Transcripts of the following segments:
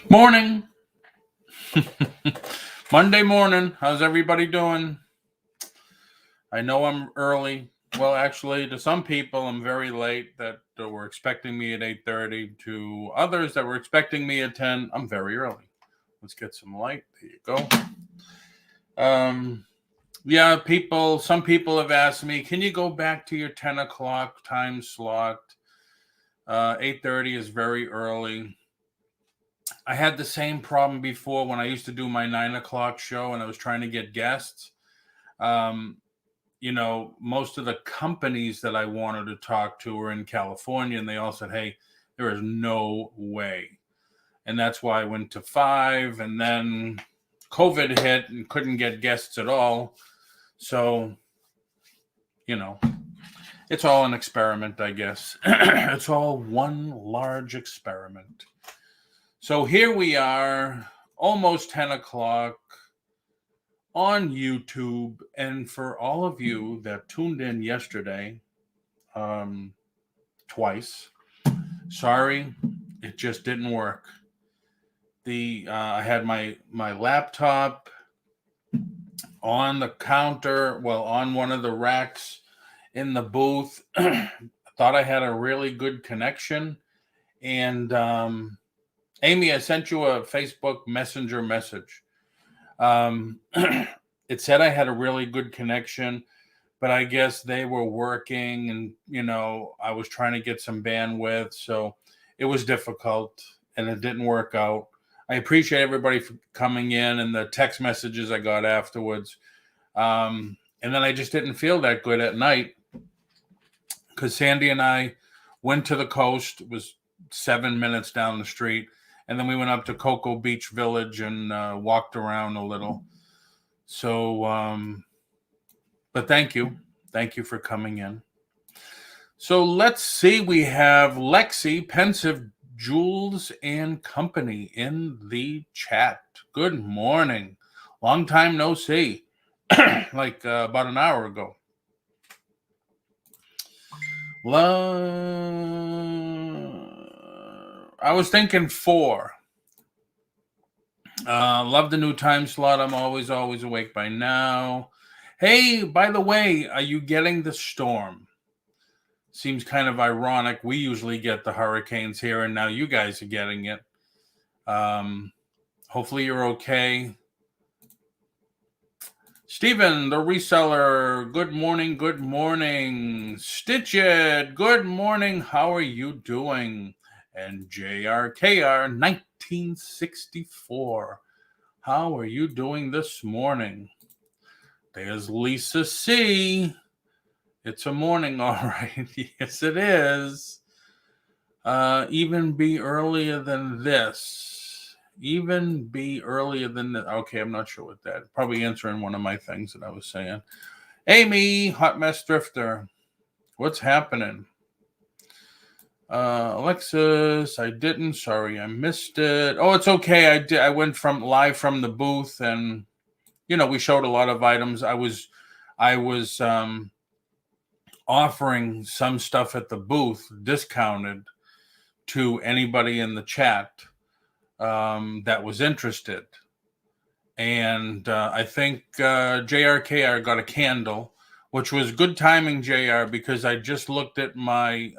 Morning. Monday morning. How's everybody doing? I know I'm early. Well, actually, to some people, I'm very late that were expecting me at 8:30. To others that were expecting me at 10, I'm very early. Let's get some light. There you go. Yeah, some people have asked me, can you go back to your 10 o'clock time slot? 8:30 is very early. I had the same problem before when I used to do my 9 o'clock show and I was trying to get guests. Um, most of the companies that I wanted to talk to were in California, and they all said, hey, there is no way. And that's why I went to 5, and then COVID hit and couldn't get guests at all. So, it's all an experiment, I guess. It's all one large experiment. So here we are, almost 10 o'clock on YouTube. And for all of you that tuned in yesterday, twice, sorry, it just didn't work. I had my laptop on the counter, on one of the racks in the booth. I thought I had a really good connection. And Amy, I sent you a Facebook Messenger message. It said I had a really good connection, but I guess they were working and, I was trying to get some bandwidth. So it was difficult and it didn't work out. I appreciate everybody for coming in and the text messages I got afterwards. And then I just didn't feel that good at night because Sandy and I went to the coast. It was 7 minutes down the street. And then we went up to Cocoa Beach Village and walked around a little. So, but thank you. Thank you for coming in. So let's see. We have Lexi, Pensive Jewels and Company in the chat. Good morning. Long time no see. Like about an hour ago. I was thinking 4. Love the new time slot. I'm always awake by now. Hey, by the way, are you getting the storm? Seems kind of ironic. We usually get the hurricanes here, and now you guys are getting it. Hopefully you're okay. Stephen, the reseller, good morning, good morning. Stitch It, good morning, how are you doing? And JRKR, 1964, how are you doing this morning? There's Lisa C. It's a morning, all right. Yes, it is. Even be earlier than this. Even be earlier than that. Okay, I'm not sure what that. Probably answering one of my things that I was saying. Amy, Hot Mess Drifter, what's happening? Alexis, I didn't. Sorry, I missed it. Oh, it's okay. I went live from the booth, and we showed a lot of items. I was offering some stuff at the booth discounted to anybody in the chat that was interested. And I think JRKR got a candle, which was good timing, JR, because I just looked at my,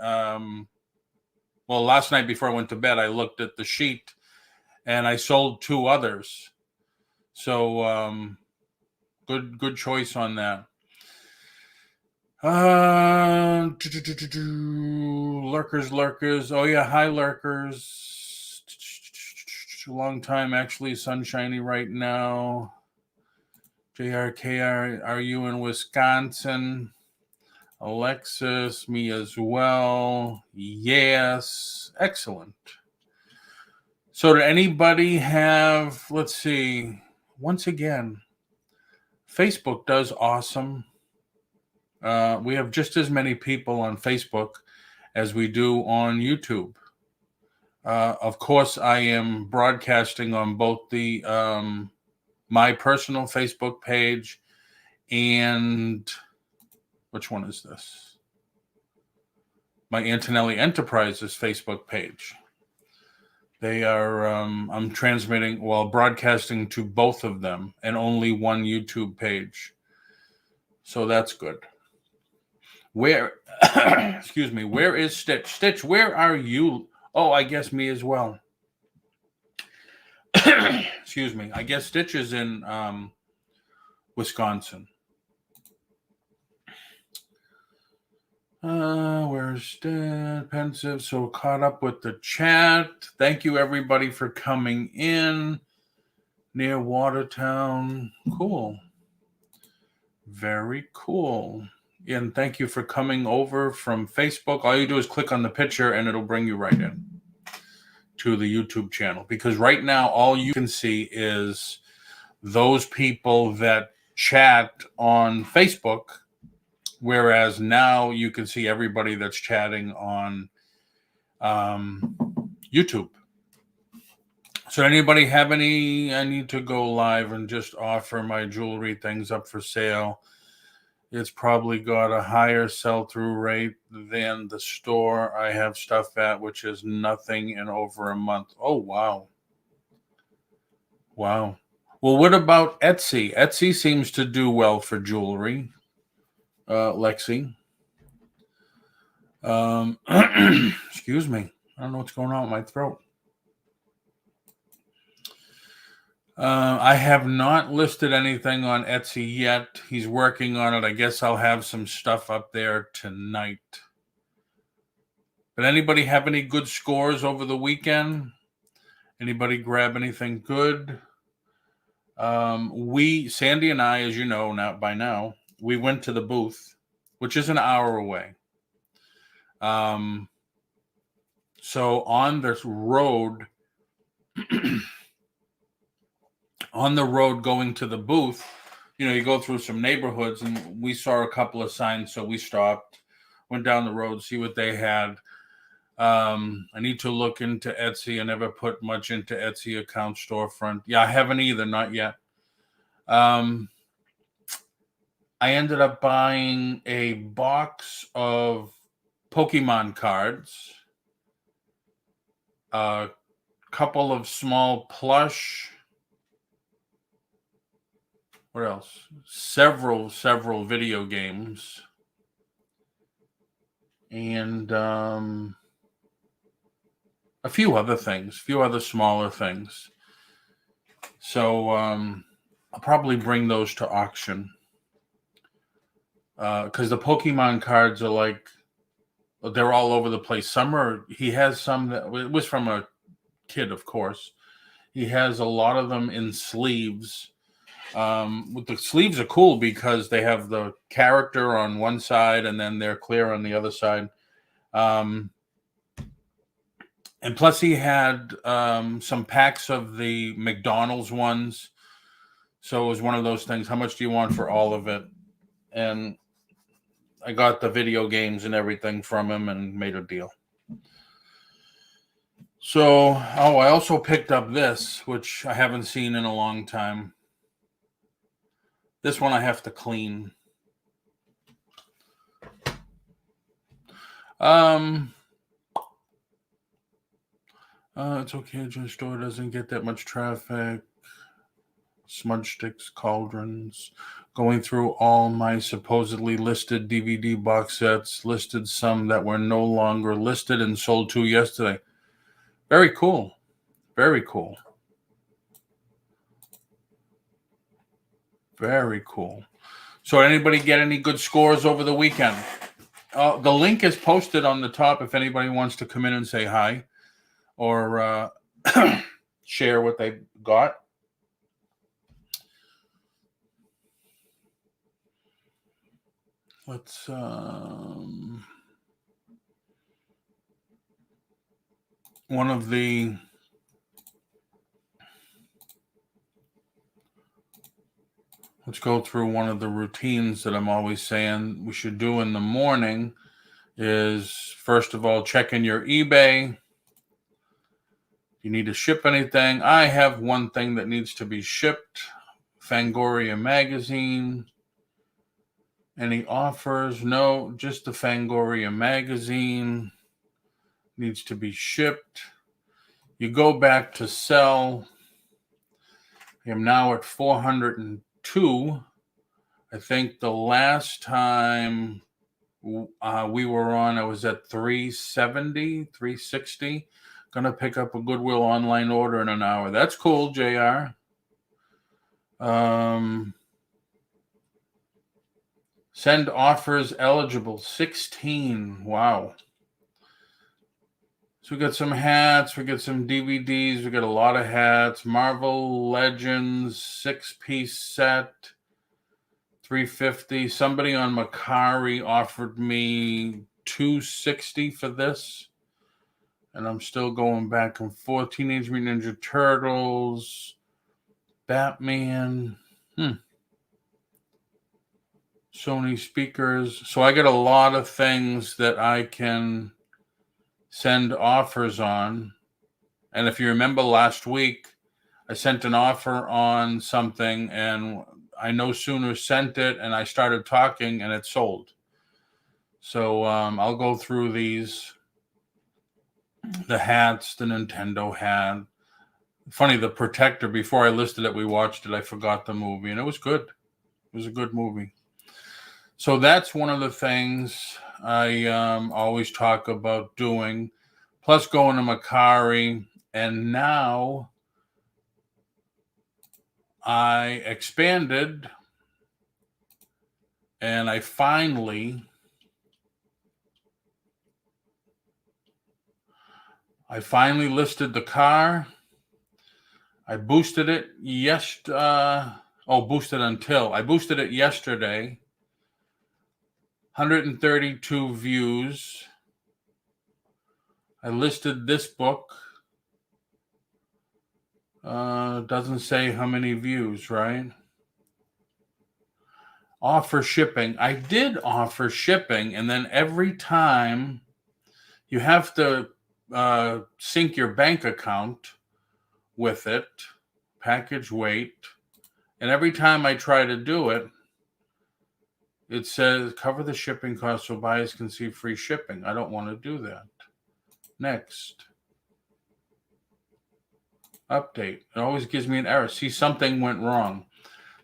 last night before I went to bed, I looked at the sheet and I sold 2 others. So good choice on that. Lurkers. Oh yeah, hi lurkers. Long time, actually. Sunshiny right now. JRKR, are you in Wisconsin? Alexis, me as well. Yes, excellent. So did anybody have, let's see, once again, Facebook does awesome. We have just as many people on Facebook as we do on YouTube. Of course, I am broadcasting on both the my personal Facebook page and which one is this? My Antonelli Enterprises Facebook page. They are, I'm broadcasting to both of them and only one YouTube page. So that's good. Where, excuse me, where is Stitch? Stitch, where are you? Oh, I guess me as well. Excuse me. I guess Stitch is in Wisconsin. Where's that? Pensive. So caught up with the chat. Thank you everybody for coming in. Near Watertown. Cool. Very cool. And thank you for coming over from Facebook. All you do is click on the picture and it'll bring you right in to the YouTube channel. Because right now, all you can see is those people that chat on Facebook. Whereas now you can see everybody that's chatting on YouTube. So anybody have any, I need to go live and just offer my jewelry things up for sale. It's probably got a higher sell-through rate than the store I have stuff at, which is nothing in over a month. Oh, wow. Wow. Well, what about Etsy? Etsy seems to do well for jewelry, Lexi. Excuse me. I don't know what's going on with my throat. I have not listed anything on Etsy yet. He's working on it. I guess I'll have some stuff up there tonight. But anybody have any good scores over the weekend? Anybody grab anything good? Sandy and I, as you know by now, we went to the booth, which is an hour away. So on this road, on the road going to the booth, you go through some neighborhoods, and we saw a couple of signs, so we stopped, went down the road, see what they had. I need to look into Etsy. I never put much into Etsy account storefront. Yeah, I haven't either, not yet. I ended up buying a box of Pokemon cards, a couple of small plush. What else? Several video games, and a few other things, smaller things. So I'll probably bring those to auction because the Pokemon cards are they're all over the place. He has some that it was from a kid, of course. He has a lot of them in sleeves. With the sleeves are cool because they have the character on one side and then they're clear on the other side. And plus he had some packs of the McDonald's ones. So it was one of those things. How much do you want for all of it? And I got the video games and everything from him and made a deal. So, I also picked up this, which I haven't seen in a long time. This one I have to clean. It's okay. Your store doesn't get that much traffic. Smudge sticks, cauldrons. Going through all my supposedly listed DVD box sets, listed some that were no longer listed and sold to yesterday. Very cool. Very cool. Very cool. So anybody get any good scores over the weekend? The link is posted on the top if anybody wants to come in and say hi or share what they got. Let's let's go through one of the routines that I'm always saying we should do in the morning is, first of all, check in your eBay. You need to ship anything. I have one thing that needs to be shipped. Fangoria magazine. Any offers? No, just the Fangoria magazine needs to be shipped. You go back to sell. I am now at 402. I think the last time we were on, I was at 370, 360. Gonna pick up a Goodwill online order in an hour. That's cool, JR. Send offers eligible, 16. Wow. So we got some hats, we got some DVDs, we got a lot of hats. Marvel Legends 6-piece set, $350. Somebody on Macari offered me $260 for this, and I'm still going back and forth. Teenage Mutant Ninja Turtles, Batman, Sony speakers. So I got a lot of things that I can send offers on. And if you remember last week, I sent an offer on something and I no sooner sent it and I started talking and it sold. So I'll go through these. The hats, the Nintendo hat. Funny, the Protector, before I listed it, we watched it. I forgot the movie and it was good. It was a good movie. So that's one of the things I always talk about doing, plus going to Macari. And now I expanded and I finally listed the car. I boosted it I boosted it yesterday. 132 views. I listed this book. Doesn't say how many views, right? Offer shipping. I did offer shipping, and then every time you have to sync your bank account with it, package weight, and every time I try to do it, it says cover the shipping costs so buyers can see free shipping. I don't want to do that. Next. Update. It always gives me an error. See, something went wrong.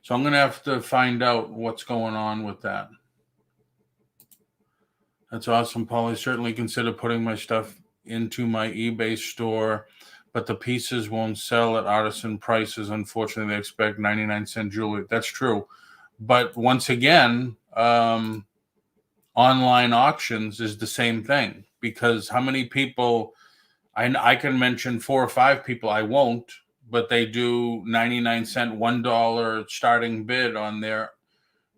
So I'm going to have to find out what's going on with that. That's awesome, Paul. I certainly consider putting my stuff into my eBay store, but the pieces won't sell at artisan prices. Unfortunately, they expect 99-cent jewelry. That's true. But once again, online auctions is the same thing, because how many people, I can mention 4 or 5 people, I won't, but they do 99-cent, $1 starting bid on their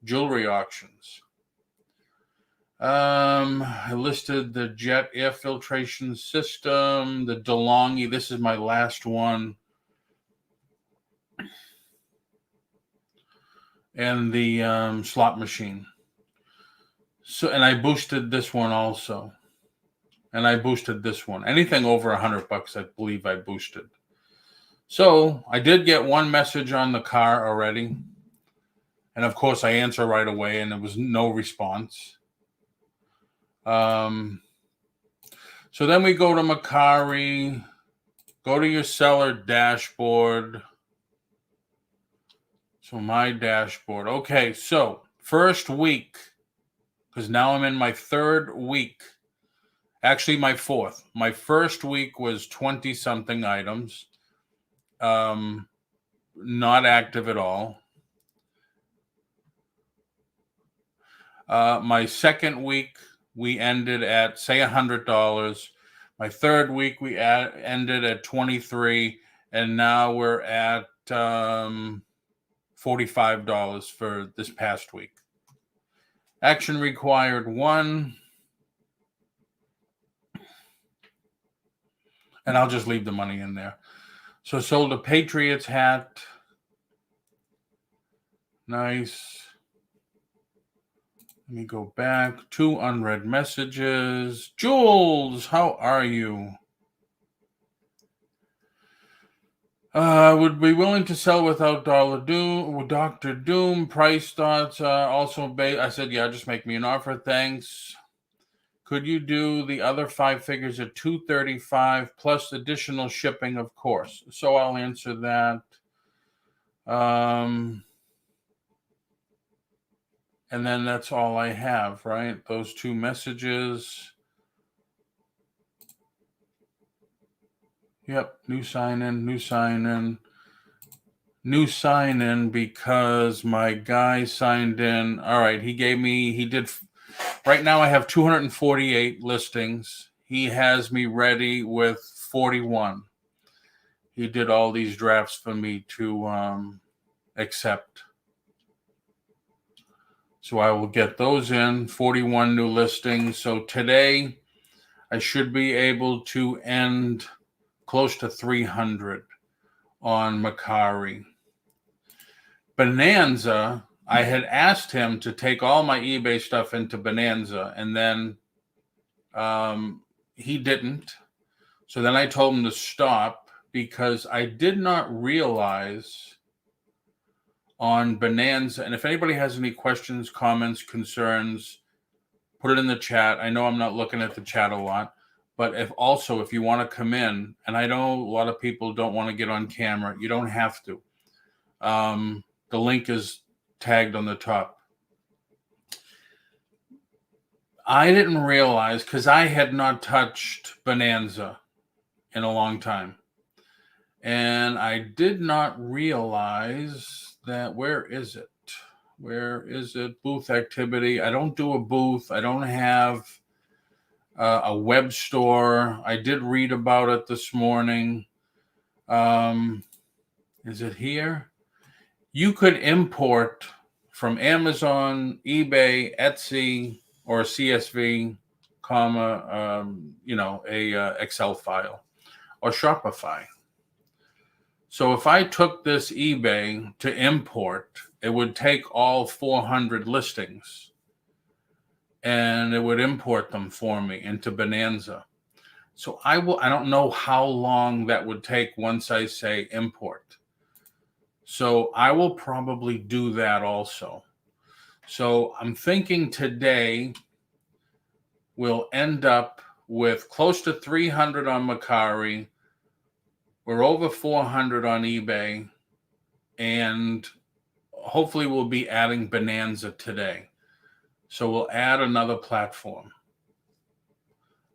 jewelry auctions. I listed the jet air filtration system, the DeLonghi. This is my last one. And the slot machine. So, and I boosted this one also. And I boosted this one. Anything over $100, I believe I boosted. So I did get one message on the car already. And of course I answer right away and there was no response. So then we go to Macari, go to your seller dashboard. So my dashboard. Okay, so first week, because now I'm in my 3rd week. Actually, my 4th. My first week was 20-something items. Not active at all. My second week, we ended at, say, $100. My 3rd week, we ended at 23, and now we're at $45 for this past week. Action required 1. And I'll just leave the money in there. So sold a Patriots hat. Nice. Let me go back. 2 unread messages. Jules, how are you? Would be willing to sell without Dr. Doom. Price thoughts. I said, yeah, just make me an offer. Thanks. Could you do the other 5 figures at $235 plus additional shipping, of course? So I'll answer that. And then that's all I have, right? Those 2 messages. Yep, new sign in because my guy signed in. All right, right now I have 248 listings. He has me ready with 41. He did all these drafts for me to accept. So I will get those in, 41 new listings. So today I should be able to end close to 300 on Mercari. Bonanza, I had asked him to take all my eBay stuff into Bonanza, and then he didn't. So then I told him to stop because I did not realize on Bonanza, and if anybody has any questions, comments, concerns, put it in the chat. I know I'm not looking at the chat a lot, but if you want to come in, and I know a lot of people don't want to get on camera, you don't have to. The link is tagged on the top. I didn't realize, because I had not touched Bonanza in a long time. And I did not realize that, where is it? Where is it? Booth activity. I don't do a booth. I don't have a web store. I did read about it this morning. Is it here? You could import from Amazon, eBay, Etsy, or CSV, a Excel file, or Shopify. So if I took this eBay to import, it would take all 400 listings and it would import them for me into Bonanza. So I don't know how long that would take once I say import. So I will probably do that also. So I'm thinking today we'll end up with close to 300 on Mercari. We're over 400 on eBay, and hopefully we'll be adding Bonanza today. So we'll add another platform.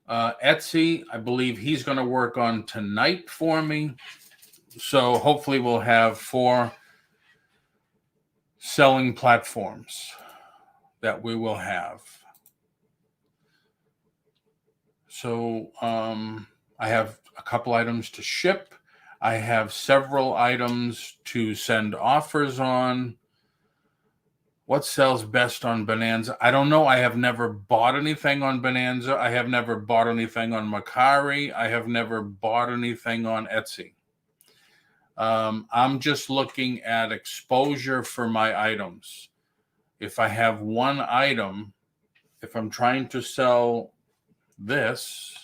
Etsy, I believe he's going to work on tonight for me. So hopefully we'll have 4 selling platforms that we will have. So I have a couple items to ship. I have several items to send offers on. What sells best on Bonanza? I don't know. I have never bought anything on Bonanza. I have never bought anything on Mercari. I have never bought anything on Etsy. I'm just looking at exposure for my items. If I have one item, if I'm trying to sell this,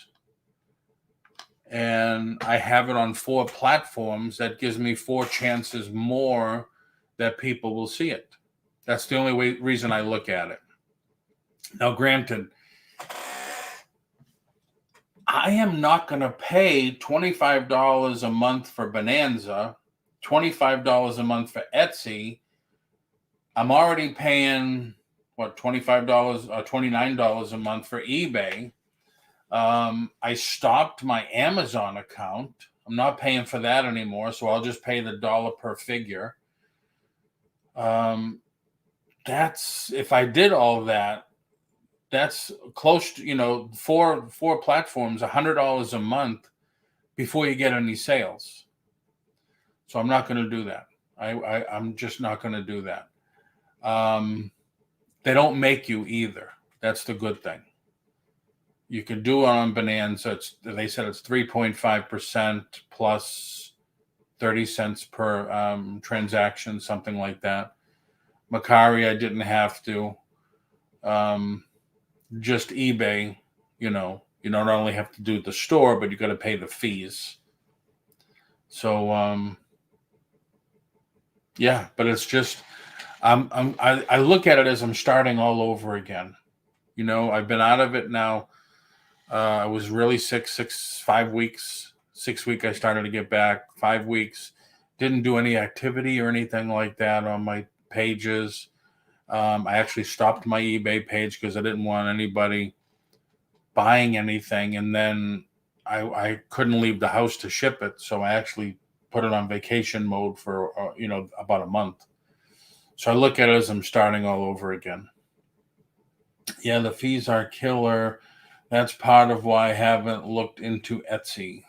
and I have it on 4 platforms, that gives me 4 chances more that people will see it. That's the only reason I look at it. Now, granted, I am not going to pay $25 a month for Bonanza, $25 a month for Etsy. I'm already paying, $25 or $29 a month for eBay. I stopped my Amazon account. I'm not paying for that anymore, so I'll just pay the $1 per figure. That's, if I did all that, that's close to, 4 platforms, $100 a month before you get any sales. So I'm not going to do that. I'm just not going to do that. They don't make you either. That's the good thing. You can do it on Bonanza. They said it's 3.5% plus 30 cents per transaction, something like that. Mercari, I didn't have to. Just eBay, you not only have to do the store, but you got to pay the fees. So, yeah, but it's just, I look at it as I'm starting all over again. I've been out of it now I was really sick, 5 weeks. 6 week I started to get back. 5 weeks, didn't do any activity or anything like that on my pages. I actually stopped my eBay page because I didn't want anybody buying anything, and then I couldn't leave the house to ship it, so I actually put it on vacation mode for about a month. So I look at it as I'm starting all over again. Yeah, the fees are killer. That's part of why I haven't looked into Etsy.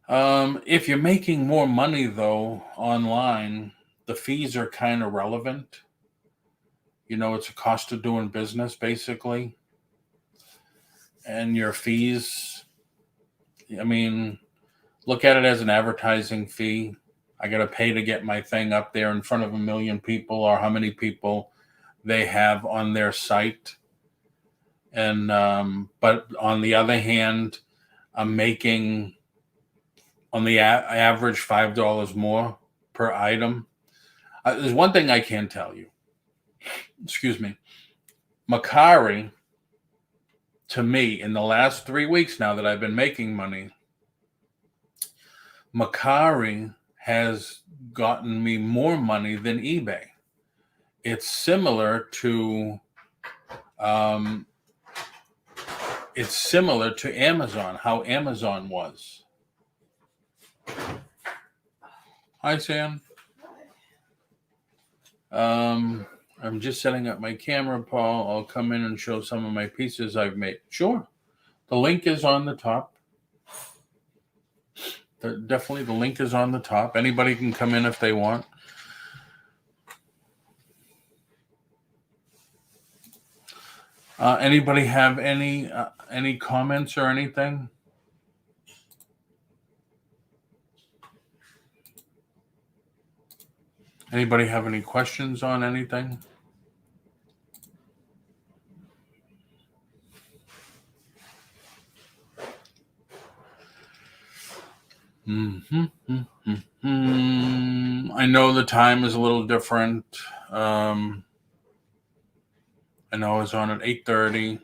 If you're making more money though online, the fees are kind of relevant. It's a cost of doing business basically. And your fees, I mean, look at it as an advertising fee. I got to pay to get my thing up there in front of 1 million people, or how many people they have on their site. And but on the other hand, I'm making on the average $5 more per item. There's one thing I can tell you. Excuse me. Macari, to me, in the last 3 weeks now that I've been making money, Macari has gotten me more money than eBay. It's similar to Amazon, how Amazon was. Hi, Sam. I'm just setting up my camera, Paul. I'll come in and show some of my pieces I've made. Sure. The link is on the top. Definitely the link is on the top. Anybody can come in if they want. Anybody have any comments or anything? Anybody have any questions on anything? I know the time is a little different. I know I was on at 8:30,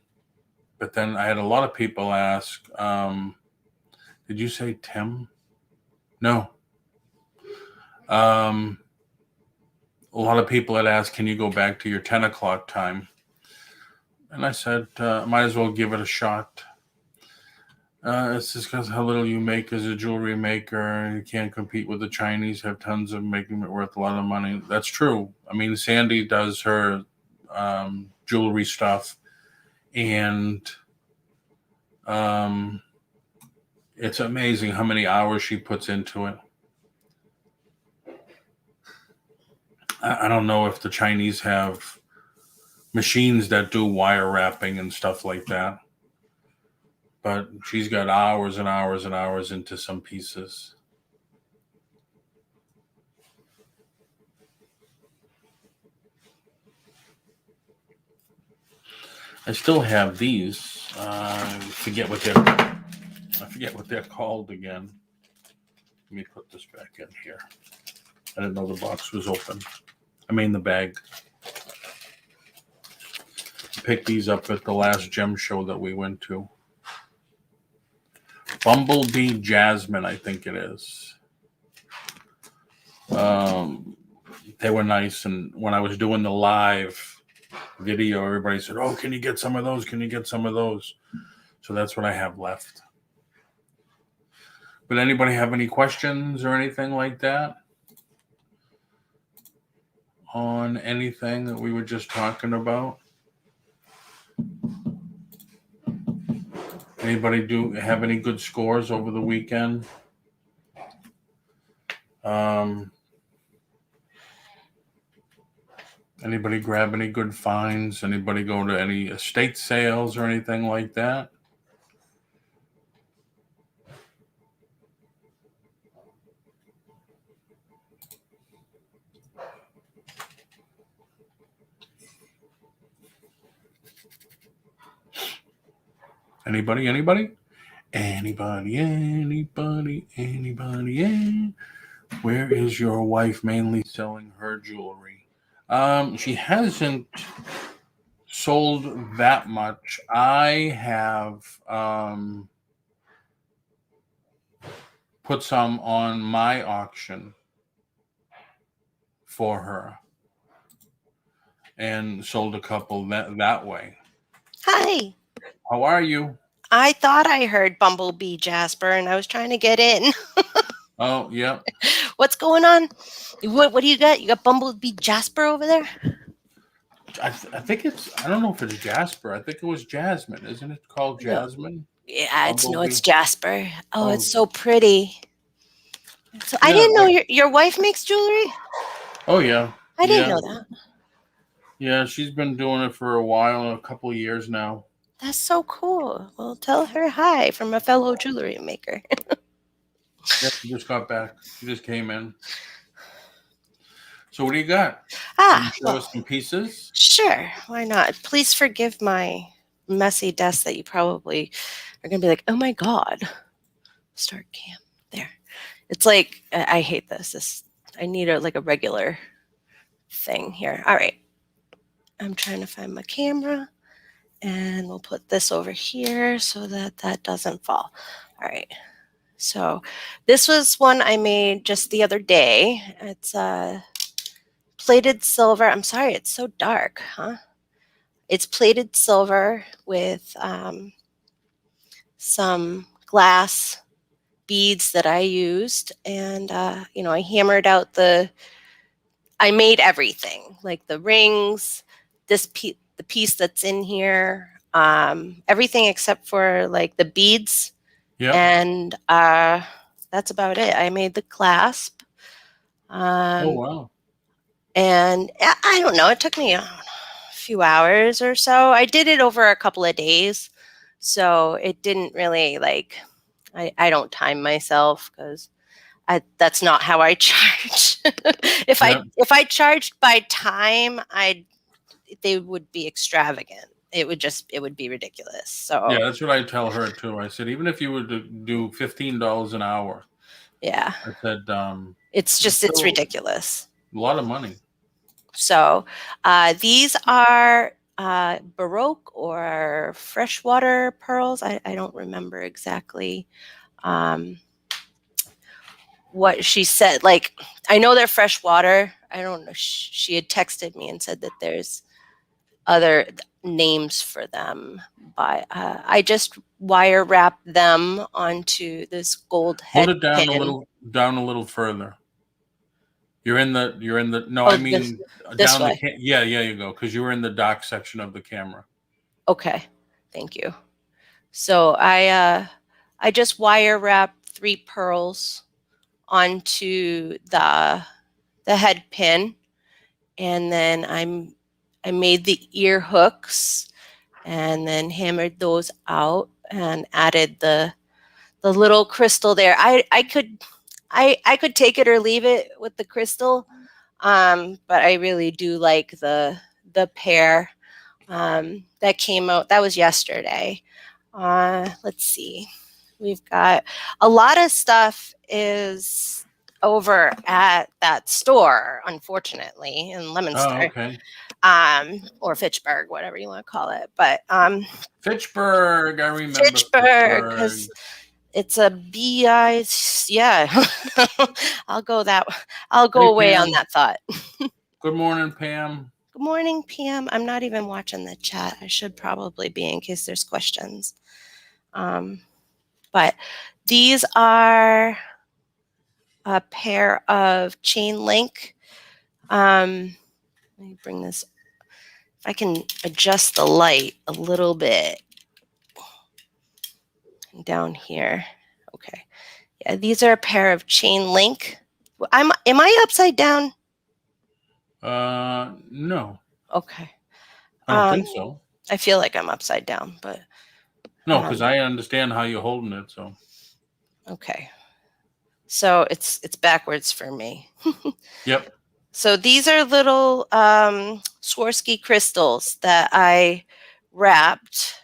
but then I had a lot of people ask, did you say Tim? No. A lot of people had asked, can you go back to your 10 o'clock time? And I said, might as well give it a shot. It's just because how little you make as a jewelry maker. You can't compete with the Chinese, have tons of making it worth a lot of money. That's true. I mean, Sandy does her jewelry stuff, and it's amazing how many hours she puts into it. I don't know if the Chinese have machines that do wire wrapping and stuff like that, but she's got hours and hours and hours into some pieces. I still have these. I forget what they're called again. Let me put this back in here. I didn't know the box was open. I mean the bag. I picked these up at the last gem show that we went to. Bumblebee Jasmine, I think it is. They were nice, and when I was doing the live video, everybody said, "Oh, can you get some of those? Can you get some of those?" So that's what I have left. But anybody have any questions or anything like that on anything that we were just talking about? Anybody have any good scores over the weekend? Anybody grab any good finds? Anybody go to any estate sales or anything like that? Anybody? Where is your wife mainly selling her jewelry? She hasn't sold that much. I have put some on my auction for her and sold a couple that way. Hi. How are you? I thought I heard Bumblebee Jasper and I was trying to get in. Oh, yeah. What's going on? What do you got? You got Bumblebee Jasper over there? I think I don't know if it's Jasper. I think it was Jasmine. Isn't it called No. Jasmine? Yeah, it's Bumblebee. Jasper. Oh, Oh, it's so pretty. So I yeah. didn't know your wife makes jewelry. Oh, yeah. I didn't Yeah. know that. Yeah. She's been doing it for a while, a couple of years now. That's so cool. Well, tell her hi from a fellow jewelry maker. Yeah. She just got back. She just came in. So what do you got? Can you show Well, us some pieces? sure. Why not? Please forgive my messy desk that you probably are going to be like, oh my God. Start cam. There. It's like, I hate this. I need a regular thing here. All right. I'm trying to find my camera. And we'll put this over here so that that doesn't fall. All right. So this was one I made just the other day. It's plated silver. I'm sorry, it's so dark, huh? It's plated silver with some glass beads that I used. And, I hammered out I made everything, like the rings, the piece that's in here, everything except for like the beads. Yep. And that's about it. I made the clasp. Oh, wow. And I don't know, it took me a few hours or so. I did it over a couple of days. So it didn't really I don't time myself because that's not how I charge. If I charged by time, they would be extravagant. It would be ridiculous. So yeah, that's what I tell her too. I said, even if you were to do $15 an hour, yeah, I said, it's ridiculous. A lot of money. So these are Baroque or freshwater pearls. I don't remember exactly what she said. Like, I know they're freshwater. I don't know. She had texted me and said that there's other names for them, but I just wire wrap them onto this gold head Hold it down pin. down a little further. You're in the no, Oh, I mean this down way. yeah, you go, because you were in the dock section of the camera. Okay, thank you. So I just wire wrap 3 pearls onto the head pin, and then I made the ear hooks and then hammered those out and added the little crystal there. I could take it or leave it with the crystal, but I really do like the pair that came out. That was yesterday. Let's see. We've got a lot of stuff is over at that store, unfortunately, in Oh, Leominster, okay. or Fitchburg, whatever you want to call it. But Fitchburg, I remember Fitchburg, because it's a BI. Yeah, I'll go Hey, away on Pam. that thought. Good morning, Pam. Good morning, PM. I'm not even watching the chat. I should probably be in case there's questions. But these are a pair of chain link. Let me bring this. If I can adjust the light a little bit down here. Okay. Yeah, these are a pair of chain link. Am I upside down? No. Okay. I don't think so. I feel like I'm upside down, but no, because I understand how you're holding it. So okay. So it's backwards for me. yep. So these are little Swarovski crystals that I wrapped.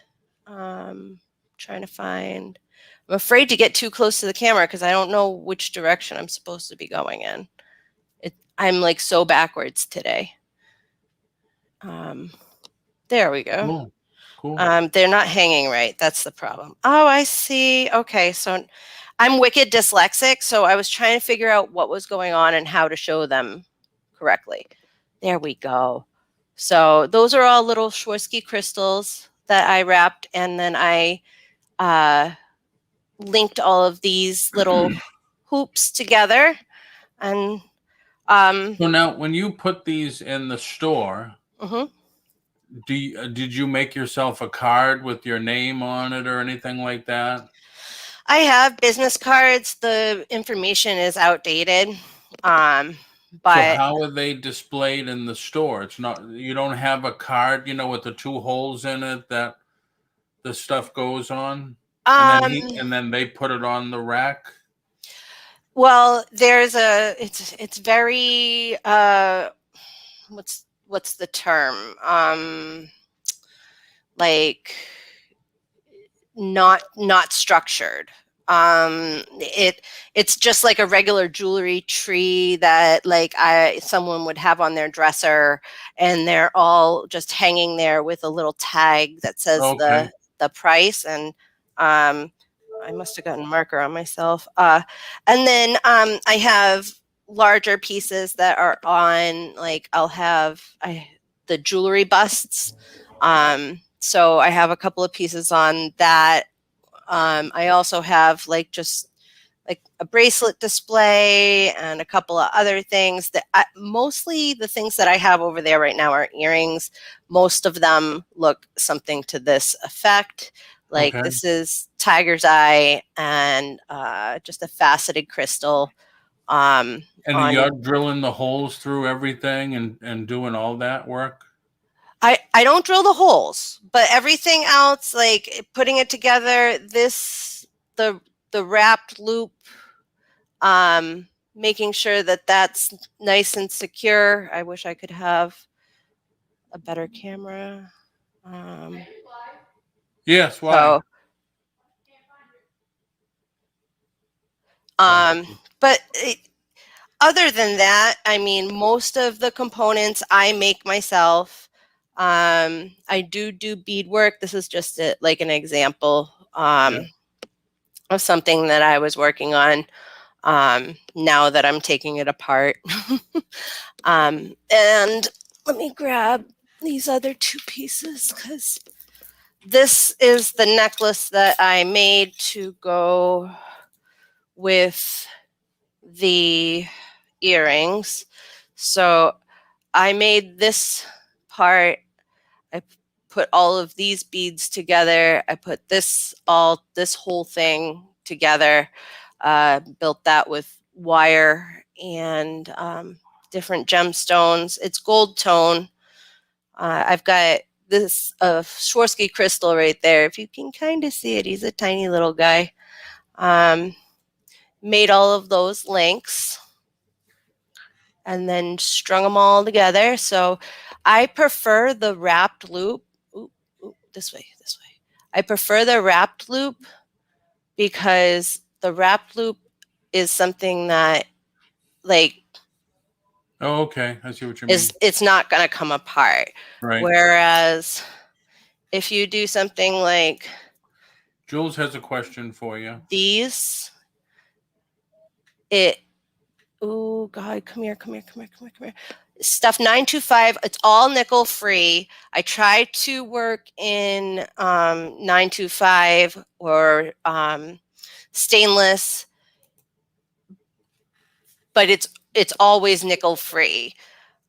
Trying to find. I'm afraid to get too close to the camera because I don't know which direction I'm supposed to be going in. I'm like so backwards today. There we go. Cool. Cool. They're not hanging right. That's the problem. Oh, I see. Okay, so I'm wicked dyslexic, so I was trying to figure out what was going on and how to show them correctly. There we go. So those are all little Swarovski crystals that I wrapped, and then I linked all of these little hoops together. And So now, when you put these in the store, mhm. did you make yourself a card with your name on it or anything like that? I have business cards. The information is outdated. So But how are they displayed in the store? It's not, you don't have a card, with the two holes in it that the stuff goes on, and then they put it on the rack. well, it's very what's the term? Like not structured. It's just like a regular jewelry tree that like someone would have on their dresser, and they're all just hanging there with a little tag that says Okay. the price. And I must have gotten a marker on myself. And then I have larger pieces that are on, like the jewelry busts. So I have a couple of pieces on that. I also have just like a bracelet display and a couple of other things that mostly the things that I have over there right now are earrings. Most of them look something to this effect. Like Okay. this is tiger's eye and just a faceted crystal. And On you're drilling the holes through everything and doing all that work? I don't drill the holes, but everything else, like putting it together, the wrapped loop, making sure that that's nice and secure. I wish I could have a better camera. Yes, why? So, but other than that, I mean, most of the components I make myself. I do beadwork. This is just like an example Yeah. of something that I was working on. Now that I'm taking it apart. And let me grab these other two pieces, because this is the necklace that I made to go with the earrings. So I made this part. I put all of these beads together. I put this whole thing together. Built that with wire and different gemstones. It's gold tone. I've got this Swarovski crystal right there. If you can kind of see it, he's a tiny little guy. Made all of those links and then strung them all together. So I prefer the wrapped loop. Ooh, this way. I prefer the wrapped loop because the wrapped loop is something that like Oh, okay. I see what you mean. it's not going to come apart. Right. Whereas if you do something like Jules has a question for you. these, oh God, come here. Stuff 925, it's all nickel free. I try to work in 925 or stainless, but it's always nickel free.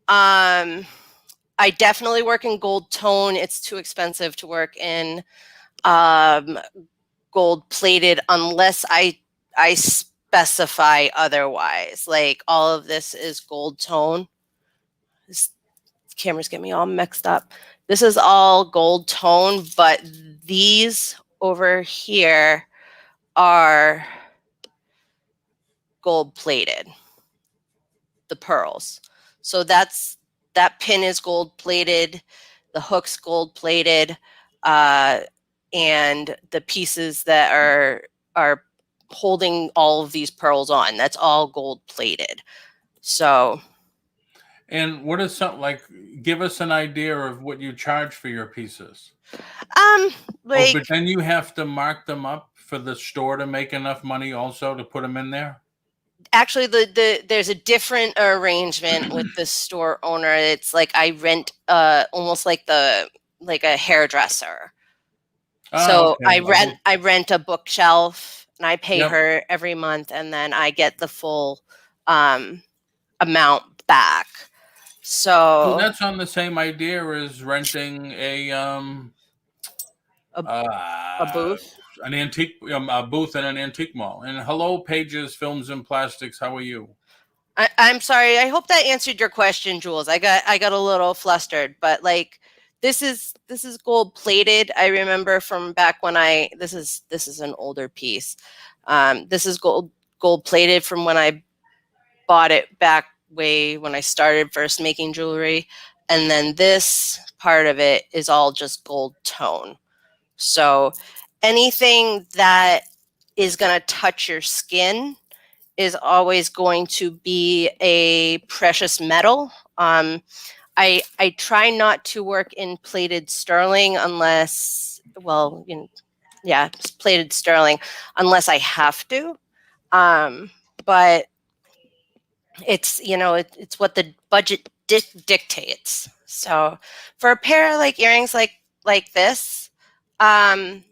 I definitely work in gold tone. It's too expensive to work in gold plated unless I specify otherwise. Like all of this is gold tone. This cameras get me all mixed up. This is all gold tone, but these over here are gold plated, the pearls. So that pin is gold plated, the hook's gold plated, and the pieces that are holding all of these pearls on, that's all gold plated. So, And what is something like? Give us an idea of what you charge for your pieces. Oh, Like but then you have to mark them up for the store to make enough money also to put them in there? actually there's a different arrangement with the store owner. It's like I rent almost like a hairdresser. Ah, So okay. I rent a bookshelf and I pay Yep. her every month and then I get the full um amount back. So So that's on the same idea as renting a, a uh, booth. an antique a booth in an antique mall. And hello, Pages Films and Plastics. How are you? I'm sorry. I hope that answered your question, Jules. I got a little flustered, but like this is gold plated. I remember from back when this is an older piece. This is gold plated from when I bought it back way when I started first making jewelry, and then this part of it is all just gold tone. So anything that is going to touch your skin is always going to be a precious metal. I try not to work in plated sterling unless, well, yeah, plated sterling unless I have to. But it's it's what the budget dictates. So for a pair of like earrings like this, I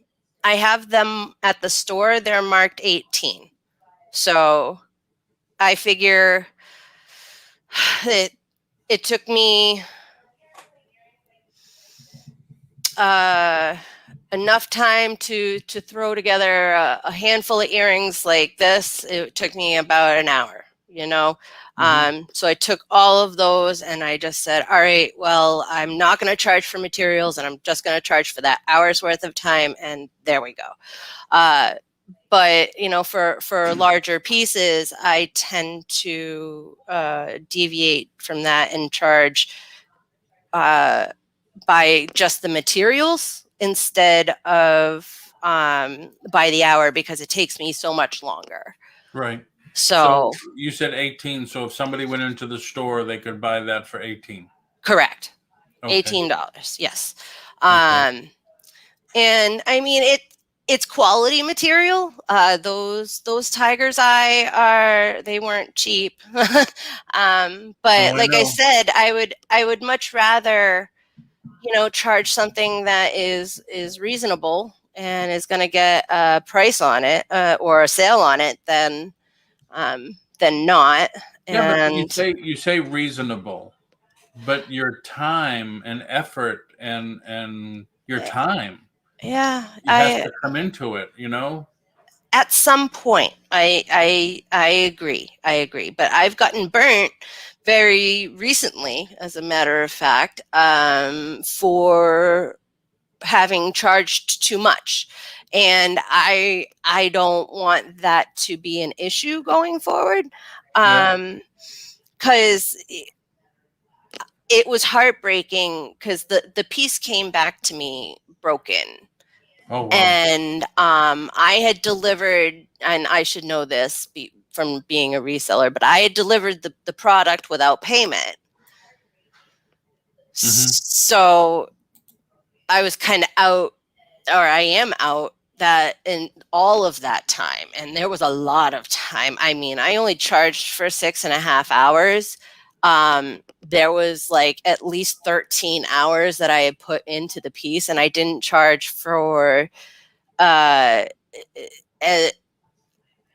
have them at the store. They're marked 18. So I figure it took me uh, enough time to throw together a handful of earrings like this. It took me about an hour, so I took all of those and I just said, all right, well, I'm not going to charge for materials and I'm just going to charge for that hour's worth of time, and there we go. But for larger pieces, I tend to deviate from that and charge by just the materials instead of by the hour, because it takes me so much longer. Right. So So you said 18. So if somebody went into the store, they could buy that for 18. correct. Okay. $18. Yes. Okay. And I mean it's quality material. Those Tiger's Eye they weren't cheap. But Oh, I like I know. said, I would much rather charge something that is reasonable and is going to get a price on it or a sale on it than not. Yeah, but And you say reasonable, but your time and effort and your time yeah, it has to come into it, at some point, I agree. I agree. But I've gotten burnt very recently, as a matter of fact, for having charged too much. And I don't want that to be an issue going forward. Yeah. Because it was heartbreaking because the piece came back to me broken. Oh, wow. And I had delivered, and I should know this from being a reseller, but I had delivered the product without payment. So I was kind of out, or I am out that in all of that time. And there was a lot of time. I mean, I only charged for 6.5 hours. There was like at least 13 hours that I had put into the piece, and I didn't charge for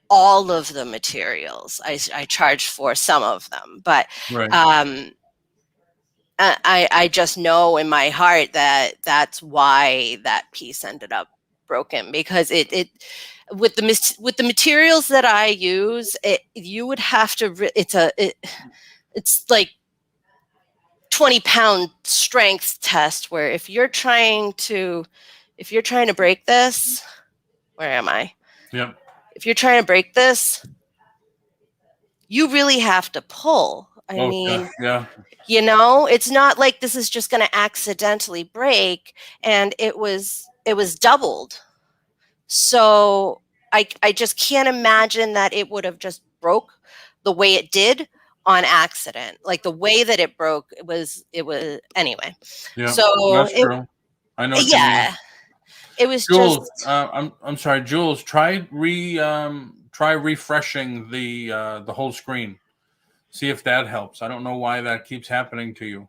all of the materials. I charged for some of them, but Right. I just know in my heart that that's why that piece ended up broken, because it with the materials that I use, you would have to it's like 20-pound strength test, where if you're trying to break this, where am I? Yep. If you're trying to break this, you really have to pull. I Oh, mean, yeah. it's not like this is just going to accidentally break. And it was doubled. So I just can't imagine that it would have just broke the way it did on accident. Like the way that it broke, it was anyway. Yeah, So that's true. I know what you mean. yeah, it was Jules, just I'm sorry, Jules. Try refreshing the whole screen. See if that helps. I don't know why that keeps happening to you.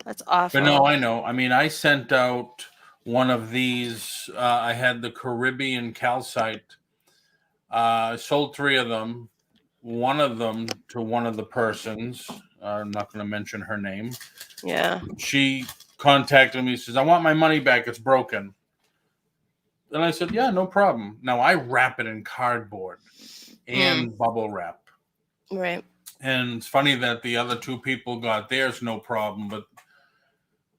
that's But no, awful. I know. I mean, I sent out one of these. I had the Caribbean calcite. I sold 3 of them. One of them to one of the persons. I'm not going to mention her name. Yeah. She contacted me. Says, "I want my money back. It's broken." And I said, "Yeah, no problem." Now I wrap it in cardboard and bubble wrap. Right. And it's funny that the other 2 people got theirs no problem, but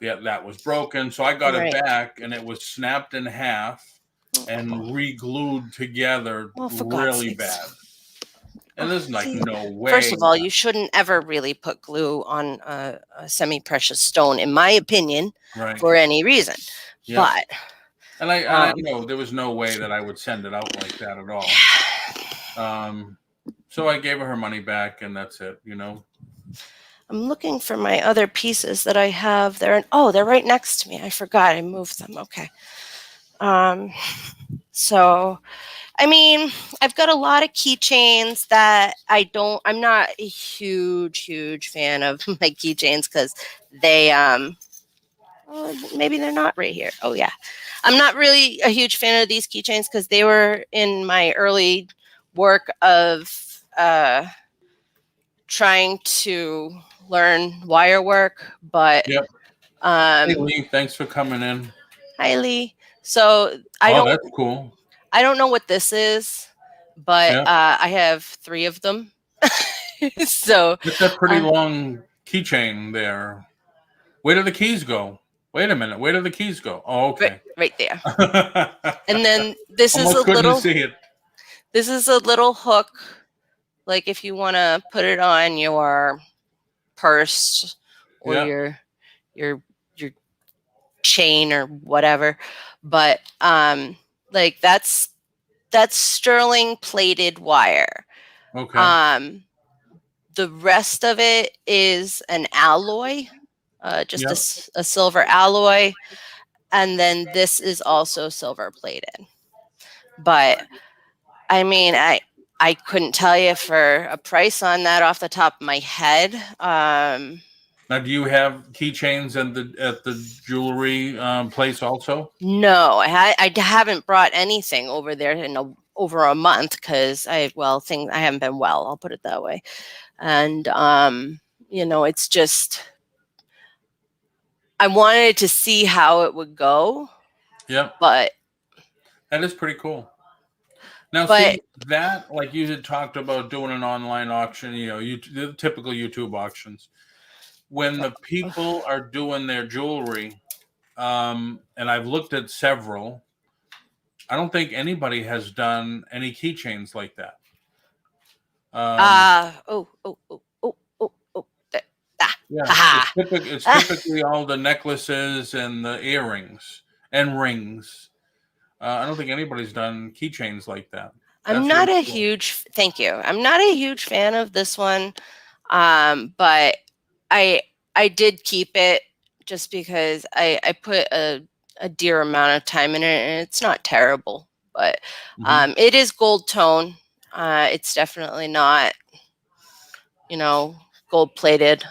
that was broken. So I got it Right. back, and it was snapped in half and re-glued together Oh, for God's really sakes. bad. And there's like See, no way. first of all, you shouldn't ever really put glue on a semi-precious stone, in my opinion, Right. for any reason. Yeah. But And I know there was no way that I would send it out like that at all. So I gave her money back, and that's it. I'm looking for my other pieces that I have. They're right next to me. I forgot I moved them. Okay. So I mean, I've got a lot of keychains that I'm not a huge fan of my keychains because they, maybe they're not right here. Oh yeah. I'm not really a huge fan of these keychains because they were in my early work of, trying to learn wire work, but, Yep. Hey Lee, thanks for coming in. Hi Lee. So That's cool. I don't know what this is, but I have 3 of them. So It's a pretty long keychain there. Where do the keys go? Wait a minute. Where do the keys go? Oh, okay. right there. And then this is Almost couldn't see it. This is a little hook, like if you want to put it on your purse or your chain or whatever. But like that's sterling plated wire. Okay. The rest of it is an alloy, just a silver alloy, and then this is also silver plated. But I mean, I couldn't tell you for a price on that off the top of my head. Now, do you have keychains at the jewelry place also? No, I haven't brought anything over there in over a month because I haven't been well. I'll put it that way. And it's just I wanted to see how it would go. Yep. But that is pretty cool. Now, see that, like you had talked about doing an online auction, the typical YouTube auctions. When the people are doing their jewelry, and I've looked at several, I don't think anybody has done any keychains like that. Yeah, it's typically all the necklaces and the earrings and rings. I don't think anybody's done keychains like that. I'm not a huge fan of this one, but I did keep it just because I put a dear amount of time in it, and it's not terrible, but it is gold tone. It's definitely not, gold plated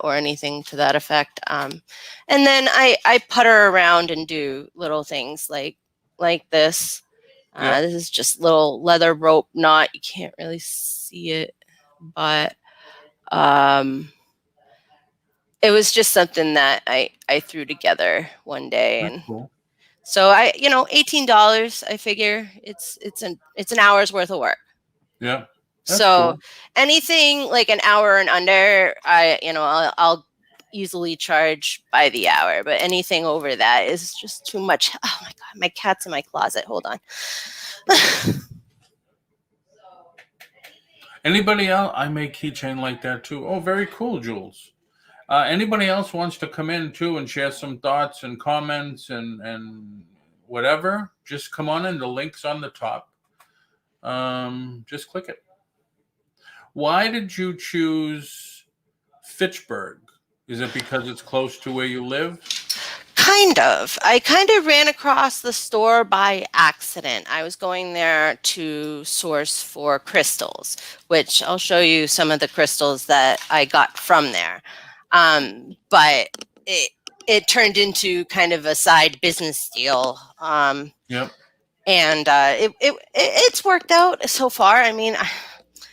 or anything to that effect. And then I putter around and do little things like this. This is just little leather rope knot. You can't really see it, but it was just something that I threw together one day. That's and cool. So $18, I figure it's an hour's worth of work. Yeah. So anything like an hour and under, I'll easily charge by the hour, but anything over that is just too much. Oh my God, my cat's in my closet. Hold on. Anybody else? I make keychain like that too. Oh, very cool, Jules. Anybody else wants to come in too and share some thoughts and comments and whatever? Just come on in. The link's on the top. Just click it. Why did you choose Fitchburg? Is it because it's close to where you live? Kind of. I kind of ran across the store by accident. I was going there to source for crystals, which I'll show you some of the crystals that I got from there. But it turned into kind of a side business deal. Yep. And it's worked out so far. I mean,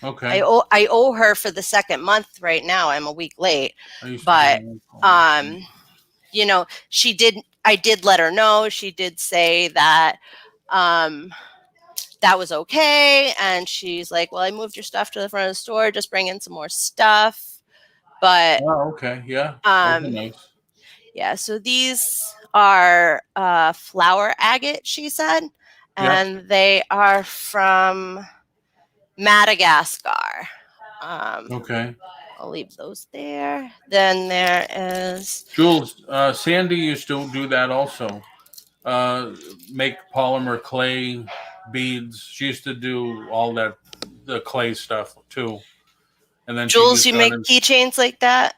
Okay. I owe her for the second month right now. I'm a week late, I used to but do that. you know, I did let her know. She did say that that was okay, and she's like, well, I moved your stuff to the front of the store, just bring in some more stuff. But Oh, okay. Yeah. Those are nice. yeah, so these are flower agate, she said, Yep. and they are from Madagascar. Okay. I'll leave those there. Then there is Jules, Sandy used to do that also. Make polymer clay beads. She used to do all that, the clay stuff too. And then she Jules. just You got make in. keychains like that?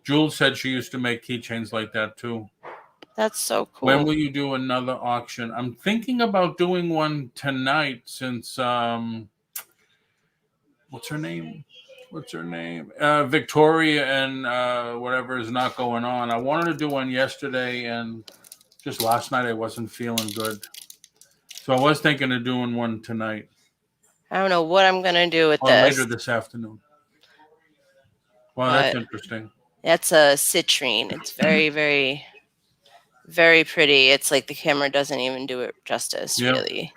Jules said she used to make keychains like that too. That's so When cool. will you do another auction? I'm thinking about doing one tonight since what's her name? What's her name? Victoria and whatever is not going on. I wanted to do one yesterday, and just last night I wasn't feeling good. So I was thinking of doing one tonight I don't know what I'm gonna do with or later this, this afternoon. Wow, that's but interesting. that's a citrine. It's very, very, very pretty. It's like the camera doesn't even do it justice, Yep. really.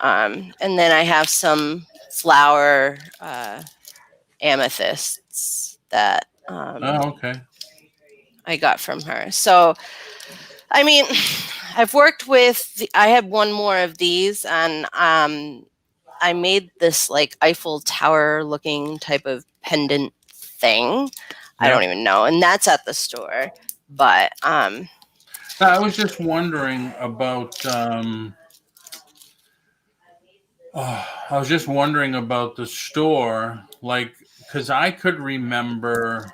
And then I have some flower amethysts that Oh, okay. I got from her. So, I mean, I've worked with. I had one more of these, and I made this like Eiffel Tower looking type of pendant thing. I don't Yep. even know, and that's at the store. But Now, I was just wondering about. I was just wondering about the store, like, because I could remember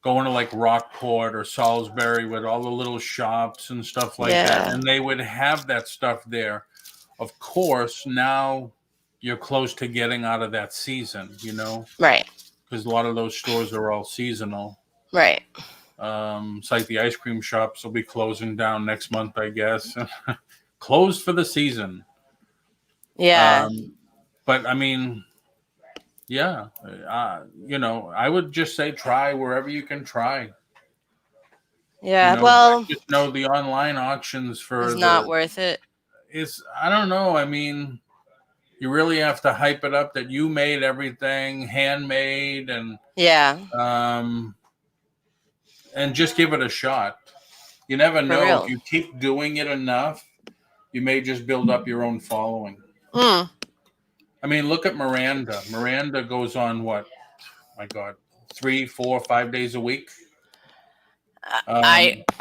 going to like Rockport or Salisbury with all the little shops and stuff like that, yeah, and they would have that stuff there. Of course, now you're close to getting out of that season, right, because a lot of those stores are all seasonal. right, It's like the ice cream shops will be closing down next month, I guess. Closed for the season. yeah, But I mean, yeah, I would just say try wherever you can try. yeah. I Well, just know the online auctions it's for not worth it. I don't know. I mean, you really have to hype it up that you made everything handmade Yeah, um, and just give it a shot. You never for know if real. you keep doing it enough, you may just build up your own following. Mm. I mean, look at Miranda. Miranda goes on what? My God, 3, 4, 5 days a week. I Um,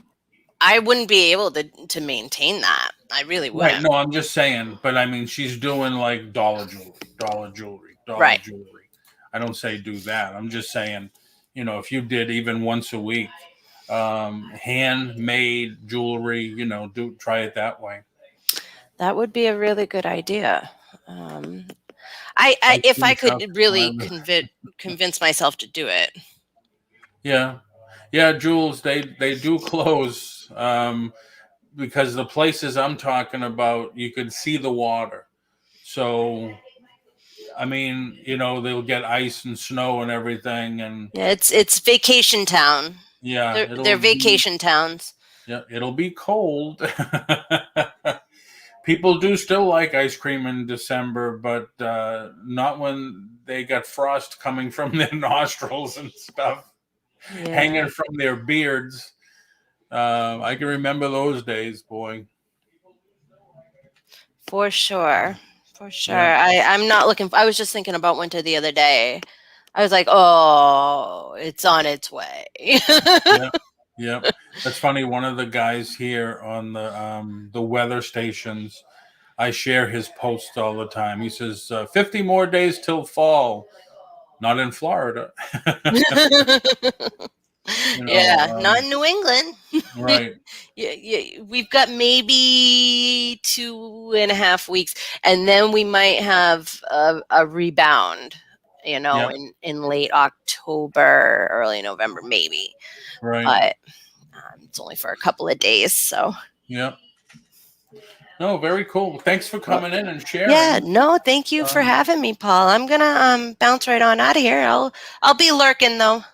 I wouldn't be able to maintain that. I really right. wouldn't. No, I'm just saying. But I mean, she's doing like dollar jewelry, dollar jewelry, dollar Right. jewelry. I don't say do that. I'm just saying, if you did even once a week, handmade jewelry, do try it that way. That would be a really good idea. Um, Ice if cream I shop. could really convince myself to do it. Yeah, yeah, Jules. They do close because the places I'm talking about, you could see the water. So I mean, they'll get ice and snow and everything, and Yeah, it's vacation town. yeah, They're vacation towns. it'll be cold. People do still like ice cream in December, but not when they got frost coming from their nostrils and stuff, Yeah, hanging from their beards. I can remember those days, boy. for sure. For sure. Yeah, I'm not looking. I was just thinking about winter the other day. I was like, oh, it's on its way. yeah, yeah. That's funny. One of the guys here on the weather stations, I share his posts all the time. He says 50 more days till fall. Not in Florida. You Yeah, know, not in New England. right. Yeah, we've got maybe 2.5 weeks, and then we might have a rebound, Yeah. in late October, early November, maybe. Right. But it's only for a couple of days. So, Yeah. No, very cool. Thanks for well, coming in and yeah, sharing. no, thank you for having me, Paul. I'm gonna bounce right on out of here. I'll be lurking though.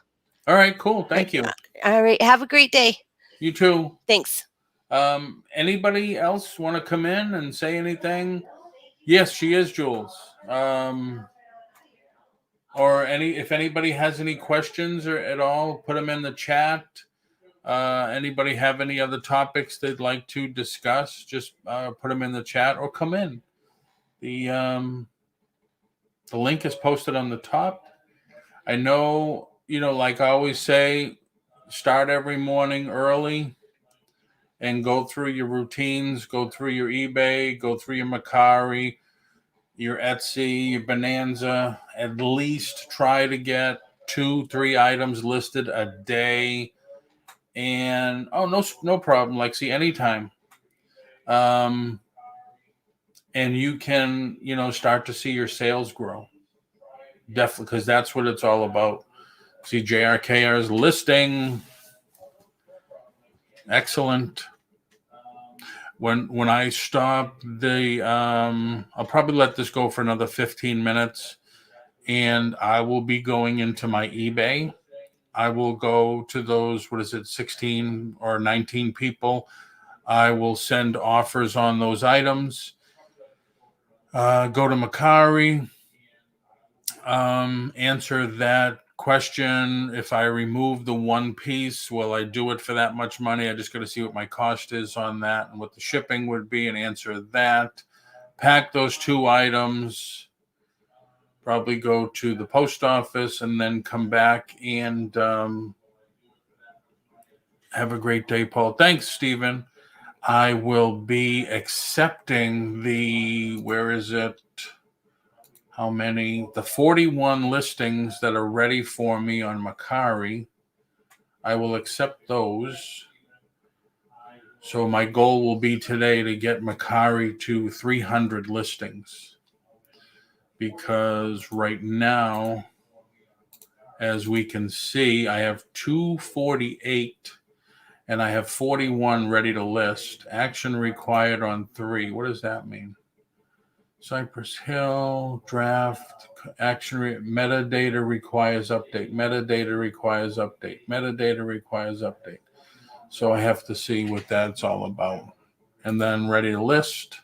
All right, cool. Thank you. All right, have a great day. You too. Thanks. Anybody else want to come in and say anything? Yes, she is, Jules. Or if anybody has any questions or at all, put them in the chat. Anybody have any other topics they'd like to discuss? Just put them in the chat or come in. The link is posted on the top. I know, like I always say, start every morning early and go through your routines, go through your eBay, go through your Mercari, your Etsy, your Bonanza. At least try to get 2-3 items listed a day. And no problem, Lexi, anytime. And you can, start to see your sales grow. Definitely, because that's what it's all about. See JRKR's listing. Excellent. When I stop I'll probably let this go for another 15 minutes, and I will be going into my eBay. I will go to those, 16 or 19 people. I will send offers on those items. Go to Mercari, answer that question. If I remove the one piece, will I do it for that much money? I just got to see what my cost is on that and what the shipping would be and answer that. Pack those 2 items, probably go to the post office and then come back and have a great day, Paul. Thanks, Stephen. I will be accepting where is it? How many? The 41 listings that are ready for me on Mercari. I will accept those. So my goal will be today to get Mercari to 300 listings. Because right now, as we can see, I have 248 and I have 41 ready to list. Action required on 3. What does that mean? Cypress Hill, draft, metadata requires update. Metadata requires update. Metadata requires update. So I have to see what that's all about. And then ready to list.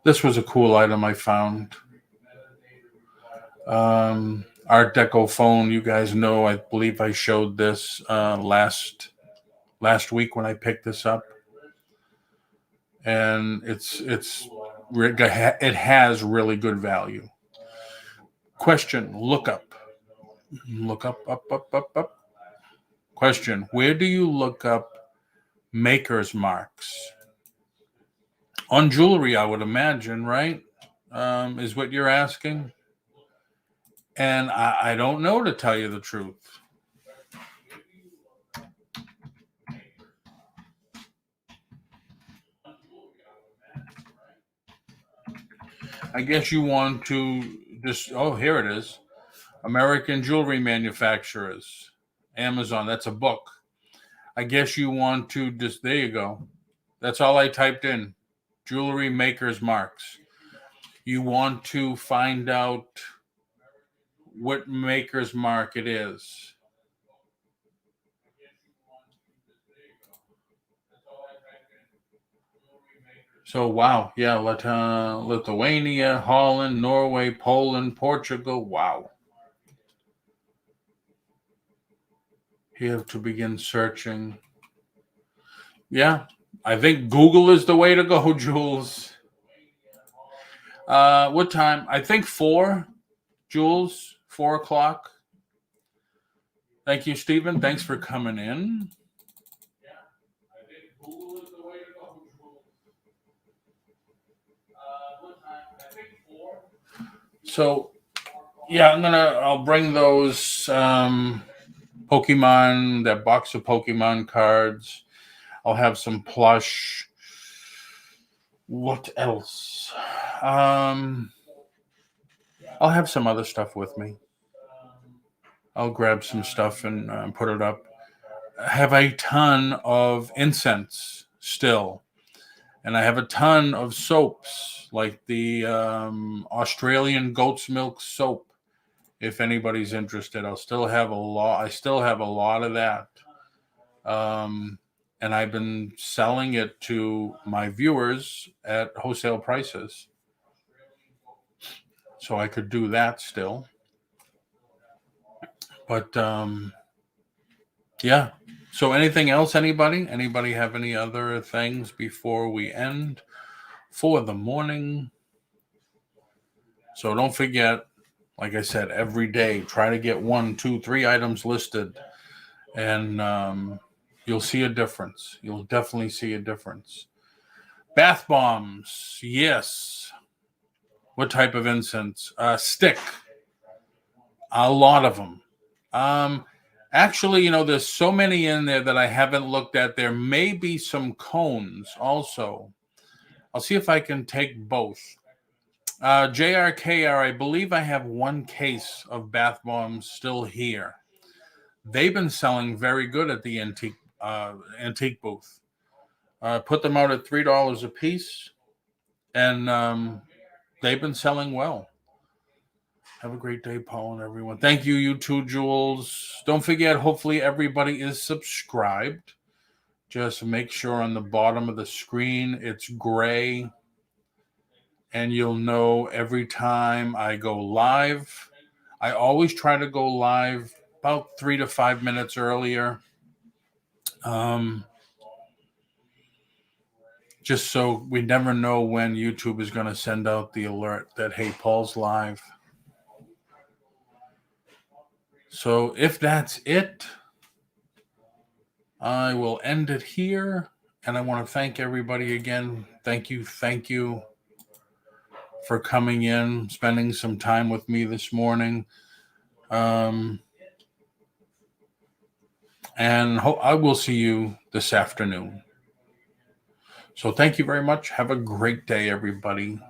This was a cool item I found. Art Deco phone. You guys know, I believe I showed this last week when I picked this up. And it has really good value. Question, look up. Up. Question, where do you look up maker's marks? On jewelry, I would imagine, right? Is what you're asking. And I don't know, to tell you the truth. I guess you want to just, here it is. American Jewelry Manufacturers. Amazon, that's a book. I guess you want to just, there you go. That's all I typed in. Jewelry maker's marks. You want to find out what maker's mark it is. So, wow. Yeah, Lithuania, Holland, Norway, Poland, Portugal. Wow. Here to begin searching. Yeah, I think Google is the way to go, Jules. What time? I think 4, Jules, 4 o'clock. Thank you, Stephen. Thanks for coming in. So yeah, I'll bring those Pokemon, that box of Pokemon cards. I'll have some plush. What else? Um, I'll have some other stuff with me. I'll grab some stuff and put it up. I have a ton of incense still, and I have a ton of soaps, like the Australian goat's milk soap. If anybody's interested, I'll still have a lot. I still have a lot of that, and I've been selling it to my viewers at wholesale prices, so I could do that still. But yeah. So anything else? Anybody? Anybody have any other things before we end for the morning? So don't forget, like I said, every day try to get 1, 2, 3 items listed, and you'll see a difference. You'll definitely see a difference. Bath bombs, yes. What type of incense? Stick. A lot of them. Actually, there's so many in there that I haven't looked at. There may be some cones also. I'll see if I can take both. JRKR, I believe I have one case of bath bombs still here. They've been selling very good at the antique booth. Put them out at $3 a piece, and they've been selling well. Have a great day, Paul, and everyone. Thank you, you too, Jules. Don't forget, hopefully everybody is subscribed. Just make sure on the bottom of the screen it's gray, and you'll know every time I go live. I always try to go live about 3 to 5 minutes earlier. Just so we never know when YouTube is going to send out the alert that, hey, Paul's live. So if that's it, I will end it here. And I want to thank everybody again. Thank you for coming in, spending some time with me this morning. And I will see you this afternoon. So thank you very much. Have a great day, everybody.